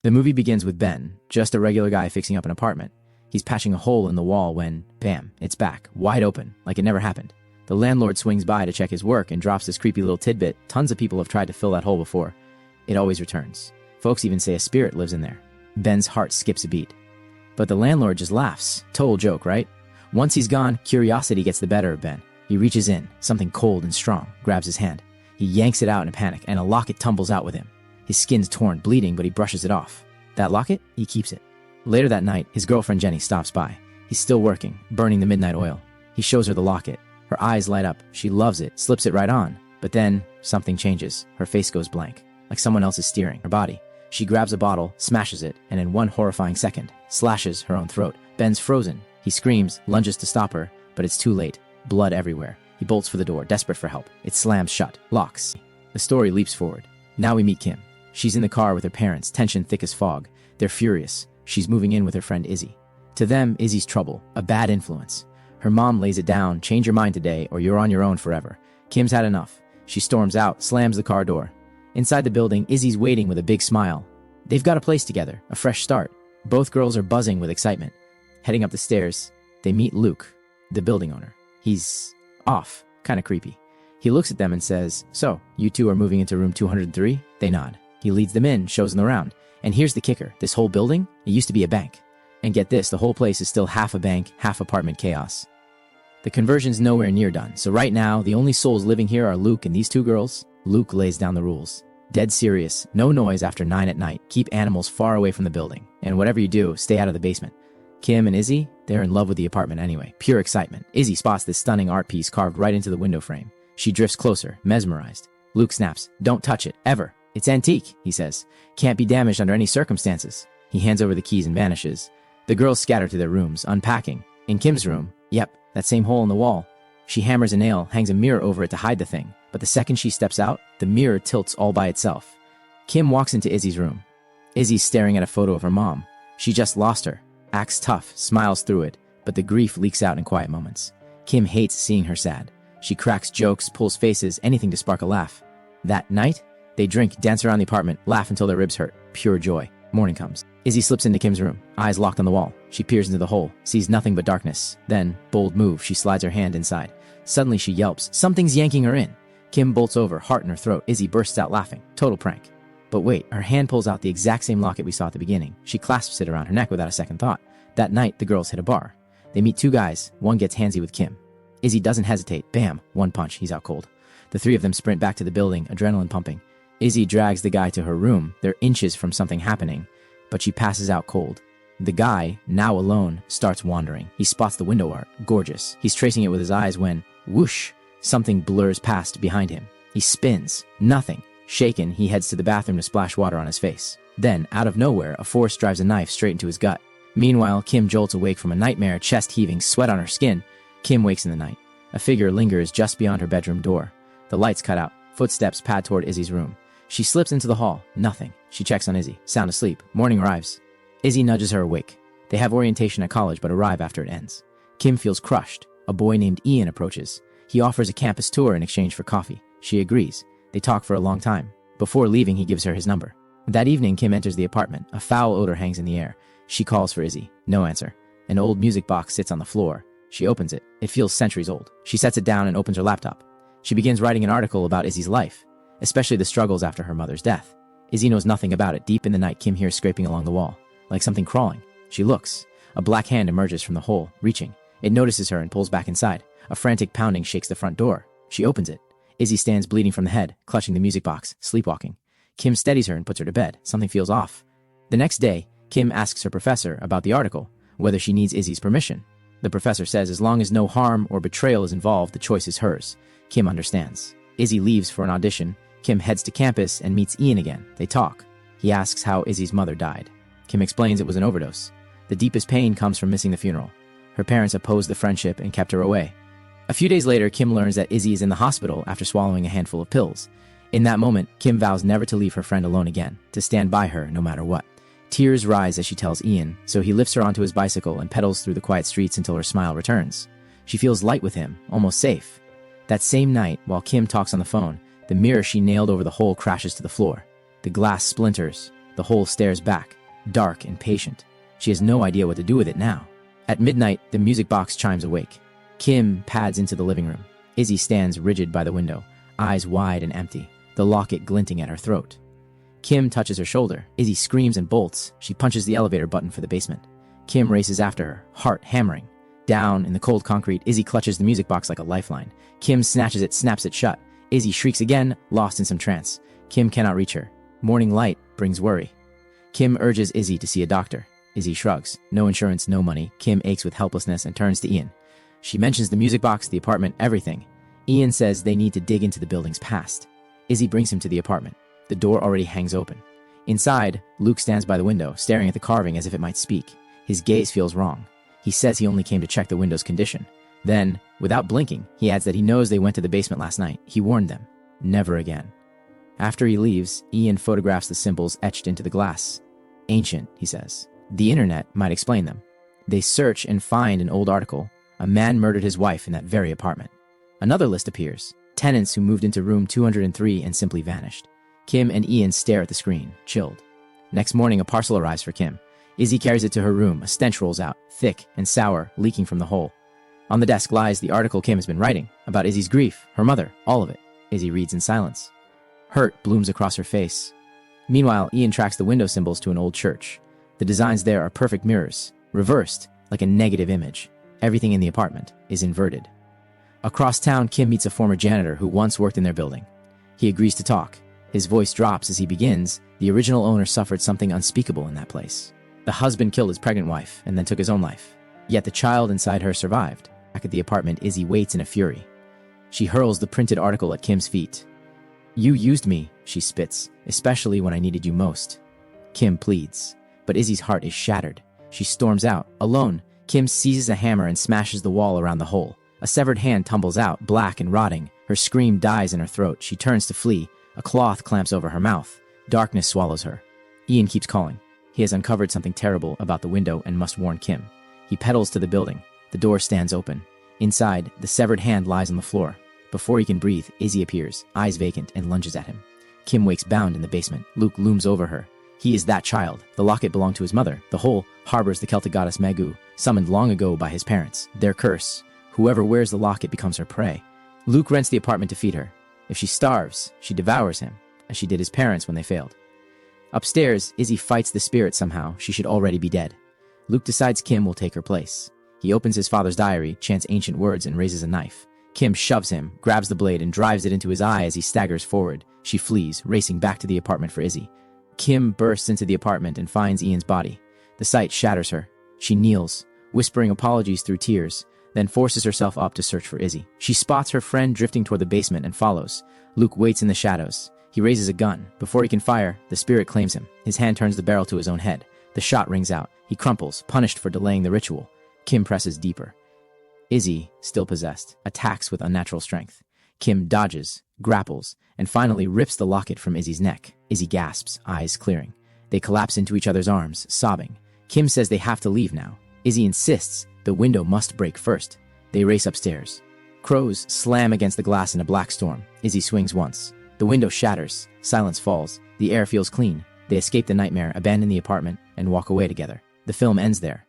The movie begins with Ben, just a regular guy fixing up an apartment. He's patching a hole in the wall when, bam, it's back, wide open, like it never happened. The landlord swings by to check his work and drops this creepy little tidbit. Tons of people have tried to fill that hole before. It always returns. Folks even say a spirit lives in there. Ben's heart skips a beat. But the landlord just laughs. Total joke, right? Once he's gone, curiosity gets the better of Ben. He reaches in, something cold and strong, grabs his hand. He yanks it out in a panic, and a locket tumbles out with him. His skin's torn, bleeding, but he brushes it off. That locket? He keeps it. Later that night, his girlfriend Jenny stops by. He's still working, burning the midnight oil. He shows her the locket. Her eyes light up. She loves it, slips it right on. But then, something changes. Her face goes blank, like someone else is steering her body. She grabs a bottle, smashes it, and in one horrifying second, slashes her own throat. Ben's frozen. He screams, lunges to stop her, but it's too late. Blood everywhere. He bolts for the door, desperate for help. It slams shut, locks. The story leaps forward. Now we meet Kim. She's in the car with her parents, tension thick as fog. They're furious. She's moving in with her friend Izzy. To them, Izzy's trouble, a bad influence. Her mom lays it down, change your mind today or you're on your own forever. Kim's had enough. She storms out, slams the car door. Inside the building, Izzy's waiting with a big smile. They've got a place together, a fresh start. Both girls are buzzing with excitement. Heading up the stairs, they meet Luke, the building owner. He's off, kind of creepy. He looks at them and says, "So, you two are moving into room 203? They nod. He leads them in, shows them around. And here's the kicker. This whole building, it used to be a bank. And get this, the whole place is still half a bank, half apartment chaos. The conversion's nowhere near done, so right now, the only souls living here are Luke and these two girls. Luke lays down the rules. Dead serious, no noise after 9 at night, keep animals far away from the building, and whatever you do, stay out of the basement. Kim and Izzy, they're in love with the apartment anyway, pure excitement. Izzy spots this stunning art piece carved right into the window frame. She drifts closer, mesmerized. Luke snaps, "Don't touch it, ever. It's antique," he says. "Can't be damaged under any circumstances." He hands over the keys and vanishes. The girls scatter to their rooms, unpacking. In Kim's room, yep, that same hole in the wall. She hammers a nail, hangs a mirror over it to hide the thing. But the second she steps out, the mirror tilts all by itself. Kim walks into Izzy's room. Izzy's staring at a photo of her mom. She just lost her. Acts tough, smiles through it, but the grief leaks out in quiet moments. Kim hates seeing her sad. She cracks jokes, pulls faces, anything to spark a laugh. That night, they drink, dance around the apartment, laugh until their ribs hurt. Pure joy. Morning comes. Izzy slips into Kim's room, eyes locked on the wall. She peers into the hole, sees nothing but darkness. Then, bold move, she slides her hand inside. Suddenly she yelps, "Something's yanking her in." Kim bolts over, heart in her throat. Izzy bursts out laughing. Total prank. But wait, her hand pulls out the exact same locket we saw at the beginning. She clasps it around her neck without a second thought. That night, the girls hit a bar. They meet two guys. One gets handsy with Kim. Izzy doesn't hesitate. Bam, one punch, he's out cold. The three of them sprint back to the building, adrenaline pumping. Izzy drags the guy to her room. They're inches from something happening, but she passes out cold. The guy, now alone, starts wandering. He spots the window art. Gorgeous. He's tracing it with his eyes when, whoosh, something blurs past behind him. He spins. Nothing. Shaken, he heads to the bathroom to splash water on his face. Then, out of nowhere, a force drives a knife straight into his gut. Meanwhile, Kim jolts awake from a nightmare, chest heaving, sweat on her skin. Kim wakes in the night. A figure lingers just beyond her bedroom door. The lights cut out. Footsteps pad toward Izzy's room. She slips into the hall. Nothing. She checks on Izzy. Sound asleep. Morning arrives. Izzy nudges her awake. They have orientation at college but arrive after it ends. Kim feels crushed. A boy named Ian approaches. He offers a campus tour in exchange for coffee. She agrees. They talk for a long time. Before leaving, he gives her his number. That evening, Kim enters the apartment. A foul odor hangs in the air. She calls for Izzy. No answer. An old music box sits on the floor. She opens it. It feels centuries old. She sets it down and opens her laptop. She begins writing an article about Izzy's life, especially the struggles after her mother's death. Izzy knows nothing about it. Deep in the night, Kim hears scraping along the wall, like something crawling. She looks. A black hand emerges from the hole, reaching. It notices her and pulls back inside. A frantic pounding shakes the front door. She opens it. Izzy stands bleeding from the head, clutching the music box, sleepwalking. Kim steadies her and puts her to bed. Something feels off. The next day, Kim asks her professor about the article, whether she needs Izzy's permission. The professor says as long as no harm or betrayal is involved, the choice is hers. Kim understands. Izzy leaves for an audition. Kim heads to campus and meets Ian again. They talk. He asks how Izzy's mother died. Kim explains it was an overdose. The deepest pain comes from missing the funeral. Her parents opposed the friendship and kept her away. A few days later, Kim learns that Izzy is in the hospital after swallowing a handful of pills. In that moment, Kim vows never to leave her friend alone again, to stand by her no matter what. Tears rise as she tells Ian, so he lifts her onto his bicycle and pedals through the quiet streets until her smile returns. She feels light with him, almost safe. That same night, while Kim talks on the phone, the mirror she nailed over the hole crashes to the floor. The glass splinters. The hole stares back, dark and patient. She has no idea what to do with it now. At midnight, the music box chimes awake. Kim pads into the living room. Izzy stands rigid by the window, eyes wide and empty, the locket glinting at her throat. Kim touches her shoulder. Izzy screams and bolts. She punches the elevator button for the basement. Kim races after her, heart hammering. Down in the cold concrete, Izzy clutches the music box like a lifeline. Kim snatches it, snaps it shut. Izzy shrieks again, lost in some trance. Kim cannot reach her. Morning light brings worry. Kim urges Izzy to see a doctor. Izzy shrugs. No insurance, no money. Kim aches with helplessness and turns to Ian. She mentions the music box, the apartment, everything. Ian says they need to dig into the building's past. Izzy brings him to the apartment. The door already hangs open. Inside, Luke stands by the window, staring at the carving as if it might speak. His gaze feels wrong. He says he only came to check the window's condition. Then, without blinking, he adds that he knows they went to the basement last night. He warned them. Never again. After he leaves, Ian photographs the symbols etched into the glass. Ancient, he says. The internet might explain them. They search and find an old article. A man murdered his wife in that very apartment. Another list appears. Tenants who moved into room 203 and simply vanished. Kim and Ian stare at the screen, chilled. Next morning, a parcel arrives for Kim. Izzy carries it to her room. A stench rolls out, thick and sour, leaking from the hole. On the desk lies the article Kim has been writing, about Izzy's grief, her mother, all of it. Izzy reads in silence. Hurt blooms across her face. Meanwhile, Ian tracks the window symbols to an old church. The designs there are perfect mirrors, reversed, like a negative image. Everything in the apartment is inverted. Across town, Kim meets a former janitor who once worked in their building. He agrees to talk. His voice drops as he begins. The original owner suffered something unspeakable in that place. The husband killed his pregnant wife and then took his own life. Yet the child inside her survived. Back at the apartment, Izzy waits in a fury. She hurls the printed article at Kim's feet. You used me, she spits, especially when I needed you most. Kim pleads, but Izzy's heart is shattered. She storms out, alone. Kim seizes a hammer and smashes the wall around the hole. A severed hand tumbles out, black and rotting. Her scream dies in her throat. She turns to flee. A cloth clamps over her mouth. Darkness swallows her. Ian keeps calling. He has uncovered something terrible about the window and must warn Kim. He pedals to the building. The door stands open. Inside, the severed hand lies on the floor. Before he can breathe, Izzy appears, eyes vacant, and lunges at him. Kim wakes bound in the basement. Luke looms over her. He is that child. The locket belonged to his mother. The hole harbors the Celtic goddess Megu, summoned long ago by his parents. Their curse. Whoever wears the locket becomes her prey. Luke rents the apartment to feed her. If she starves, she devours him, as she did his parents when they failed. Upstairs, Izzy fights the spirit somehow. She should already be dead. Luke decides Kim will take her place. He opens his father's diary, chants ancient words, and raises a knife. Kim shoves him, grabs the blade, and drives it into his eye as he staggers forward. She flees, racing back to the apartment for Izzy. Kim bursts into the apartment and finds Ian's body. The sight shatters her. She kneels, whispering apologies through tears, then forces herself up to search for Izzy. She spots her friend drifting toward the basement and follows. Luke waits in the shadows. He raises a gun. Before he can fire, the spirit claims him. His hand turns the barrel to his own head. The shot rings out. He crumples, punished for delaying the ritual. Kim presses deeper. Izzy, still possessed, attacks with unnatural strength. Kim dodges, grapples, and finally rips the locket from Izzy's neck. Izzy gasps, eyes clearing. They collapse into each other's arms, sobbing. Kim says they have to leave now. Izzy insists the window must break first. They race upstairs. Crows slam against the glass in a black storm. Izzy swings once. The window shatters. Silence falls. The air feels clean. They escape the nightmare, abandon the apartment, and walk away together. The film ends there.